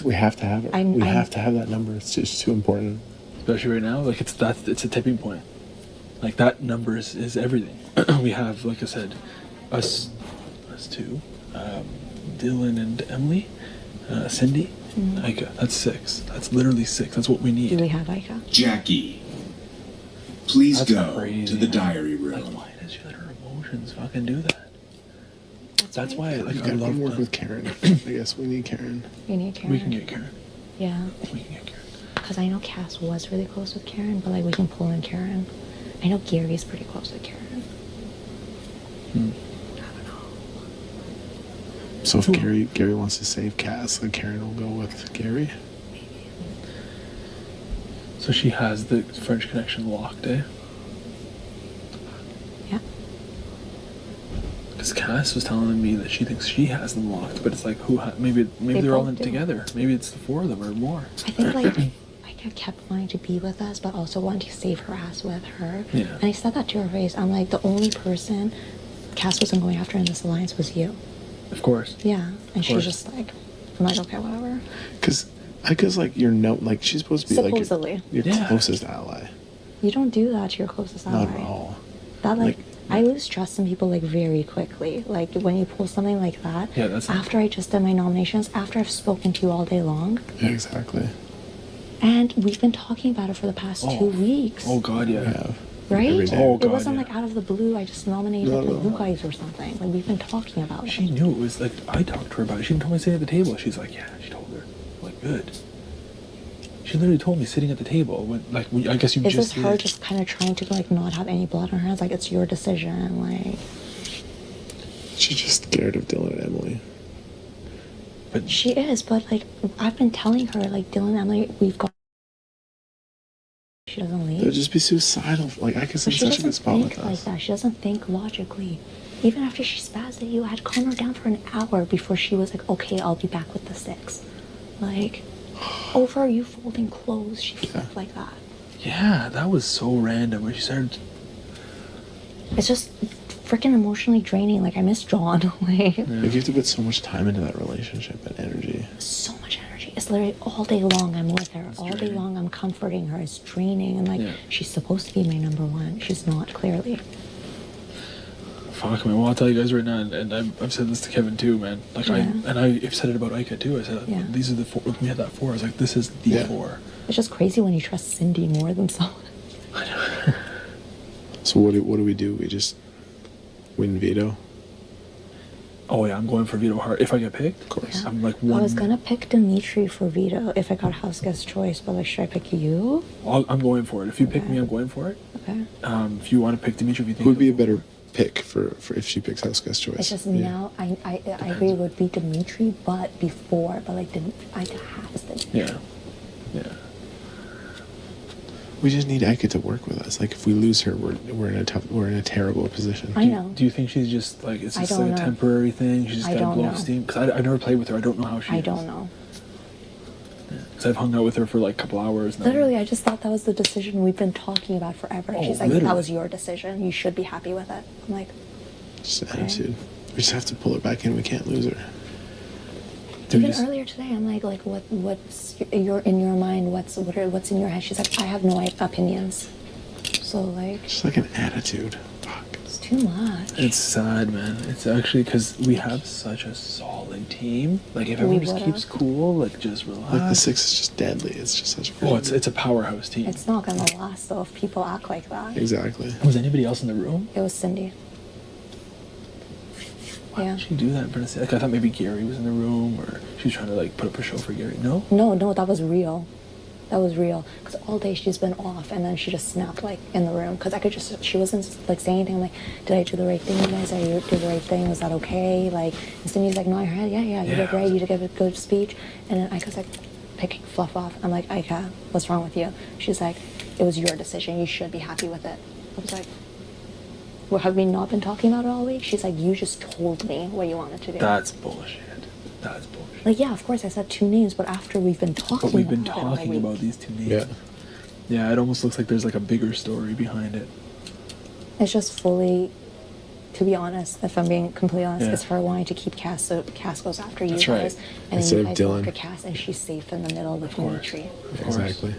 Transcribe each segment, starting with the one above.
We have to have it. We have to have that number. It's just too important. Especially right now, like it's a tipping point. Like that number is everything. We have, like I said, us two, Dylan and Emily, Cindy, Ika. That's 6. That's literally 6. That's what we need. Do we have Ika? Jackie, please That's go crazy, to the man. diary room. Like, why does she let her emotions fucking do that? That's why, like, I I love work that. with Karen. I guess we need Karen. We need Karen. We can get Karen. Yeah. We can get Karen. Because I know Cass was really close with Karen, but like we can pull in Karen. I know Gary's pretty close with Karen. I don't know. So if Gary wants to save Cass, then Karen will go with Gary. So she has the French connection locked, eh? Yeah. Because Cass was telling me that she thinks she has them locked, but it's like maybe they're all in both do. together. Maybe it's the 4 of them or more. I think like Ika kept wanting to be with us, but also wanted to save her ass with her. Yeah. And I said that to her face. I'm like, the only person Cass wasn't going after in this alliance was you. Of course. Yeah. And she was course. just like, I'm like, okay, whatever. Because like she's supposed to be Supposedly. like your closest ally. You don't do that to your closest ally. Not at all. That like I lose trust in people like very quickly. Like when you pull something like that. Yeah, that's after I just did my nominations, after I've spoken to you all day long. Yeah, exactly. And we've been talking about it for the past 2 weeks. Oh God, yeah. We have. Right? Every day. Oh, It God, wasn't yeah. like out of the blue. I just nominated you guys or something. Like we've been talking about She it. knew it was like I talked to her about it. She even told me sitting at the table. She's like, yeah, she told her. I'm like, good. She literally told me sitting at the table when I guess you Is just this her did. just kind of trying to like not have any blood on her hands? Like it's your decision. Like She's just scared of Dylan and Emily. But she is, but like I've been telling her like Dylan, Emily, we've got. She doesn't leave. They'll just be suicidal. Like I guess But in she such a good doesn't spot think with like us. that. She doesn't think logically. Even after she spazzed at you, I had calmed her down for an hour before she was like, okay, I'll be back with the 6. Like, over you folding clothes, she flipped like that. yeah, that was so random when she started. It's just freaking emotionally draining. Like, I miss John. Like, Like you have to put so much time into that relationship and energy. so much energy. It's literally all day long I'm with her. All day draining. long I'm comforting her. It's draining. And like, Yeah. she's supposed to be my number 1. She's not, clearly. Fuck, man. Well, I'll tell you guys right now, and I've said this to Kevin too, man. Like Yeah. I've said it about Ika too. I said Yeah. these are the 4. When we had that 4, I was like, this is the Yeah. 4. It's just crazy when you trust Cindy more than someone. So what do we do? We just win veto? Oh yeah, I'm going for veto hard if I get picked. Of course. Yeah. I'm like I was gonna pick Dimitri for veto if I got house guest choice, but like, should I pick you? I'm going for it. If you pick Okay. me, I'm going for it. Okay. If you want to pick Dimitri, if you think Who would be a he'll go better for pick for if she picks house guest choice? It's just Yeah. now I agree it would be Dimitri, but before, but like I has to. it. Yeah. We just need Ika to work with us. Like if we lose her, we're in a terrible position. I know. Do you think she's just like it's I just don't like a know. temporary thing? She's just I got to don't blow know. off steam. Because I never played with her. I don't know how she. I is. don't know. Because I've hung out with her for like a couple hours now. Literally, I just thought that was the decision we've been talking about forever. Oh, She's like, literally. that was your decision. You should be happy with it. I'm like, Just attitude. We just have to pull her back in. We can't lose her. Do we even just- earlier today, I'm like what's in your mind? What's in your head? She's like, I have no opinions. So like, Just like an attitude. Fuck. it's too much. It's sad, man. It's actually because we have such a solid team. Like if everyone just would've. keeps cool, like just relax. Like the 6 is just deadly. It's just such a good. Oh, it's a powerhouse team. It's not gonna last though if people act like that. Exactly. Was anybody else in the room? It was Cindy. Why Yeah. did she do that in front of Cindy? Like I thought maybe Gary was in the room, or she was trying to like put up a show for Gary. No. No, that was real. That was real. Because all day she's been off, and then she just snapped like in the room. Because she wasn't like saying anything. I'm like, did I do the right thing, you guys? Did you do the right thing? Was that okay? Like, and Cindy's like, no, I heard, yeah, you did great. You did give a good speech. And then Ika's like, picking fluff off. I'm like, Ika, what's wrong with you? She's like, it was your decision. You should be happy with it. I was like, well, have we not been talking about it all week? She's like, you just told me what you wanted to do. That's bullshit. That's bullshit. Like, yeah, of course I said 2 names, but after we've been talking But we've been about it all talking week. about these 2 names. Yeah. Yeah, it almost looks like there's like a bigger story behind it. It's just fully To be honest, if I'm being completely honest, Yeah. it's her wanting to keep Cass, so Cass goes after you That's right. guys, and Instead then of you guys go Dylan. after Cass, and she's safe in the middle with course. Dimitri. course. Exactly.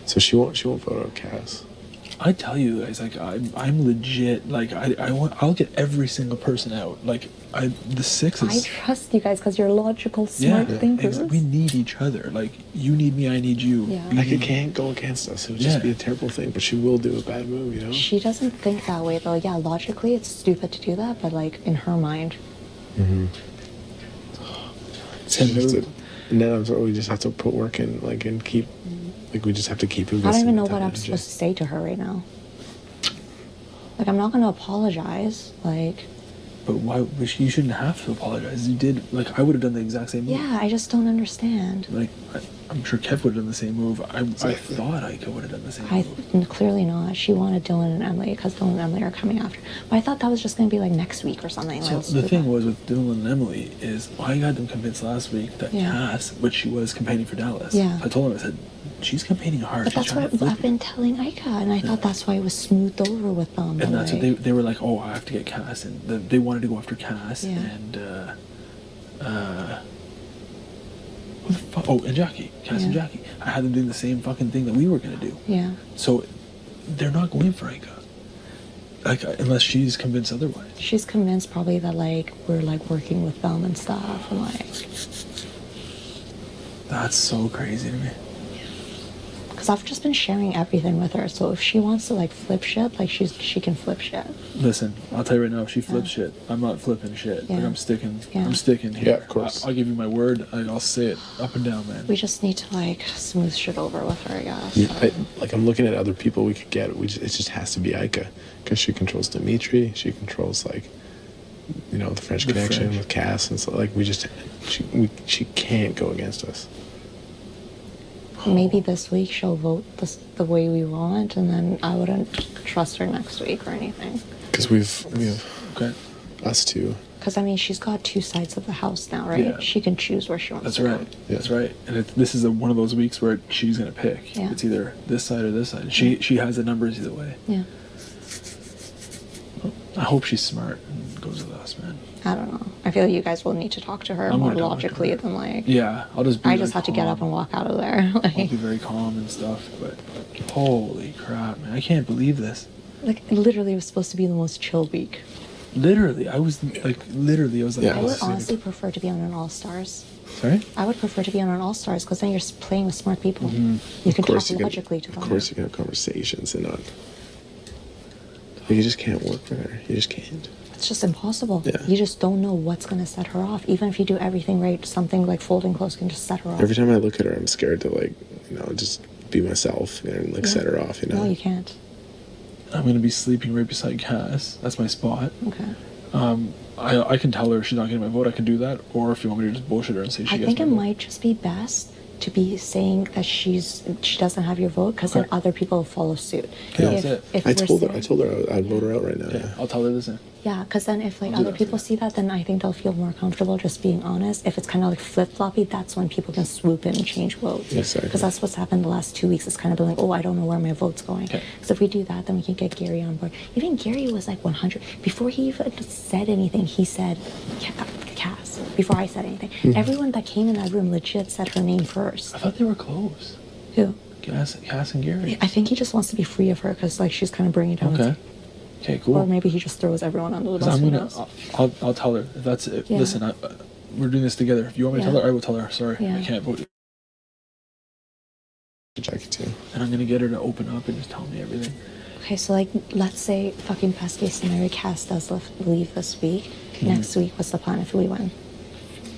So she won't vote out Cass. I tell you guys, like I'm legit. Like I'll get every single person out. Like the six I is. trust you guys because you're logical, smart thinkers. We need each other. Like you need me, I need you. Yeah. We Like it need- can't go against us. It would Yeah. just be a terrible thing. But she will do a bad move, you know. She doesn't think that way though. Yeah, logically it's stupid to do that, but like in her mind, She just have to- and then I'm sorry, we just have to put work in, like, and keep, like, we just have to keep investing. I don't even know that what I'm energy. supposed to say to her right now. Like I'm not gonna apologize. Like But why? But you shouldn't have to apologize. You did. Like I would have done the exact same move. yeah, I just don't understand. Like I'm sure Kev would have done the same move. I Exactly. thought I would have done the same I move. clearly not. She wanted Dylan and Emily because Dylan and Emily are coming after. But I thought that was just gonna be like next week or something. So Like, the thing was with Dylan and Emily is I got them convinced last week that Yeah. Cass, which she was campaigning for Dallas. Yeah. I told them, I said, she's campaigning hard. but She's that's trying what to flip I've been telling Ika, and I thought that's why it was smoothed over with them. And that's what like- they were like, oh, I have to get Cass, and they wanted to go after Cass Yeah. and who the fuck? Oh, and Jackie, Cass and Yeah. Jackie. I had them doing the same fucking thing that we were gonna do. Yeah. So they're not going for Ika, like unless she's convinced otherwise. She's convinced probably that like we're like working with them and stuff, and like That's so crazy to me. because I've just been sharing everything with her. So if she wants to like flip shit, like she can flip shit. Listen, I'll tell you right now, if she flips shit, I'm not flipping shit. Like Yeah. I'm sticking. Yeah. I'm sticking here. Yeah, of course. I'll give you my word. I'll say it up and down, man. We just need to like smooth shit over with her, I guess. Yeah, like I'm looking at other people we could get. It just has to be Ica because she controls Dimitri. She controls like, you know, the French The connection French. with Cass, and so like she can't go against us. Maybe this week she'll vote the way we want, and then I wouldn't trust her next week or anything. Because we have Okay. us two. Because I mean, she's got two sides of the house now, right? Yeah. She can choose where she wants That's to right. go. Yeah. That's right. And this is one of those weeks where she's gonna pick. Yeah. It's either this side or this side. She has the numbers either way. Yeah. I hope she's smart and goes with us, man. I don't know. I feel like you guys will need to talk to her I'm more gonna talk to logically her. than like. Yeah, I'll just be. I just like, had to get up calm. and walk out of there. I'll like, be very calm and stuff, but holy crap, man! I can't believe this. like literally, it was supposed to be the most chill week. Literally, I was like, Yeah. I oh, would shit. honestly prefer to be on an All Stars. Sorry. I would prefer to be on an All Stars because then you're playing with smart people. You can Of course, talk you logically to can. them. Of course, you can have conversations and not. Like, you just can't work with her. You just can't. It's just impossible. Yeah. You just don't know what's going to set her off. Even if you do everything right, something like folding clothes can just set her off. Every time I look at her, I'm scared to like, you know, just be myself and like Yeah. set her off. You know. No, you can't. I'm gonna be sleeping right beside Cass. That's my spot. Okay. I can tell her she's not getting my vote. I can do that. Or if you want me to just bullshit her and say she I gets think my it vote. might just be best to be saying that she doesn't have your vote because then Okay. other people will follow suit. Okay, that's it. If I we're told her. saying- I told her I'd vote her out right now. Okay, Yeah. I'll tell her this. Then. Yeah, because then if like I'll do other that people for you. see that, then I think they'll feel more comfortable just being honest. If it's kind of like flip floppy, that's when people can swoop in and change votes. Exactly. Because that's what's happened the last 2 weeks. It's kind of been like, oh, I don't know where my vote's going. Okay. So if we do that, then we can get Gary on board. Even Gary was like 100 before he even said anything. He said Cass before I said anything. Mm-hmm. Everyone that came in that room legit said her name first. I thought they were close. Who? Cass and Gary. I think he just wants to be free of her because like she's kind of bringing down. Okay. Okay. Cool. Or maybe he just throws everyone under the 'Cause bus. I'm who gonna. knows? I'll tell her. If that's it. Yeah. Listen, we're doing this together. If you want me to Yeah. tell her, I will tell her. Sorry, Yeah. I can't vote. Jackie too. And I'm gonna get her to open up and just tell me everything. Okay, so like, let's say fucking best case scenario, Cass does leave this week. Mm-hmm. Next week, what's the plan if we win?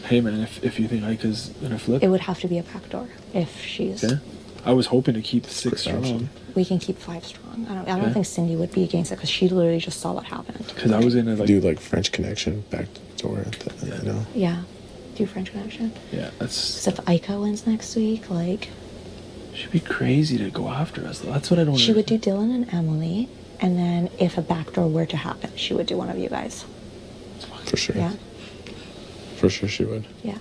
Hey man, if you think Ika's gonna flip, It would have to be a backdoor if she's. okay. I was hoping to keep 6 Quick strong option. We can keep 5 strong. I don't Okay. think Cindy would be against it because she literally just saw what happened. because I was gonna like. Do like French connection back door. Yeah. You know. Yeah, do French connection. Yeah, that's So if Ika wins next week, like should be crazy to go after us. Though. That's what I don't. she would do understand. Dylan and Emily, and then if a backdoor were to happen, she would do one of you guys. For sure. Yeah, For sure she would. yeah.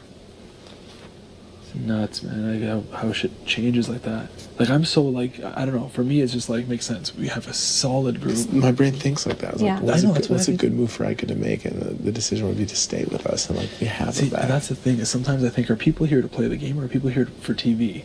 It's nuts, man. Like how shit changes like that. Like I'm so like I don't know. For me, it's just like makes sense. We have a solid group. My brain thinks like that. It's Yeah. Like, what's, I know, a, that's good, what what's I a think. good move for Ika to make? And the decision would be to stay with us, and like we have See, her back. and that's the thing is sometimes I think are people here to play the game or are people here for TV?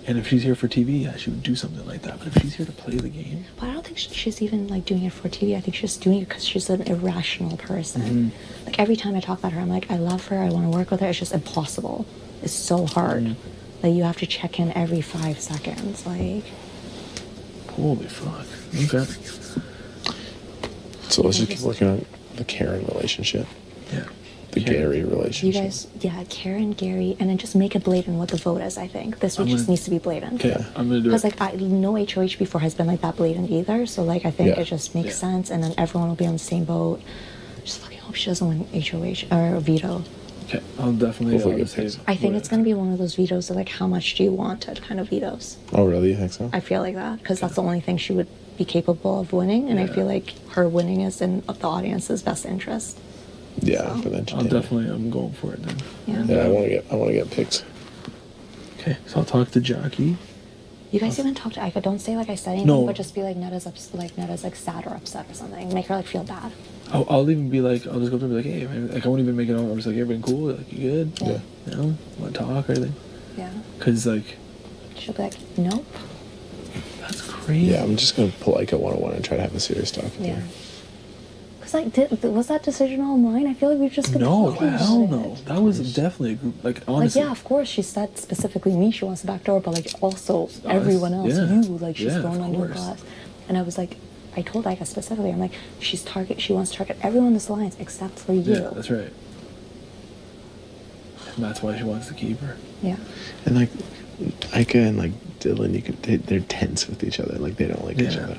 And if she's here for TV, yeah, she would do something like that. But if she's here to play the game, But I don't think she's even like doing it for TV. I think she's doing it because she's an irrational person. Mm-hmm. Like every time I talk about her, I'm like, I love her. I want to work with her. It's just impossible. It's so hard. Mm-hmm. Like you have to check in every 5 seconds. Like holy fuck. Okay. So let's just keep working on the Karen relationship, Yeah. the Okay. Gary you relationship. guys, yeah, Karen, Gary, and then just make it blatant what the vote is. I think this week I'm just gonna- needs to be blatant. Okay, I'm gonna do Because it. like no HOH before has been like that blatant either. So like I think Yeah. it just makes Yeah. sense, and then everyone will be on the same boat. Just fucking hope she doesn't win HOH or veto. Okay, I'll definitely Hopefully get say. picked. I think it's gonna be one of those vetoes of like how much do you want it kind of vetoes. Oh, really? You think so? I feel like that because that's the only thing she would be capable of winning, and I Yeah. feel like her winning is in the audience's best interest. Yeah, So- for the I'll entertainment. definitely. I'm going for it then. Yeah. Yeah, I want to get picked. Okay, so I'll talk to Jackie. You guys even talk to Ika. Don't say like I said anything, No. but just be like Neda's Neda's like sad or upset or something. Make her like feel bad. I'll even be like, I'll just go up to her and be like, hey, man, like I won't even make it on. I'm just like, everything cool? Like you good? Yeah. You know, want to talk or anything? Yeah. Cause like She'll be like, nope. that's crazy. Yeah, I'm just gonna pull Ika 101 and try to have a serious talk with Yeah. her. Cause like, was that decision all mine? I feel like we've just been No, talking hell about no. it. That was definitely a group. Like Like honestly. yeah, of course she said specifically me she wants the back door, but like also everyone else, yeah. you like she's Yeah, thrown of under the course. bus. And I was like, I told Ika specifically, I'm like, she wants to target everyone in this alliance except for you. Yeah, that's right. And that's why she wants to keep her. Yeah. And like Ika and like Dylan, they're tense with each other. Like they don't like each Yeah. other.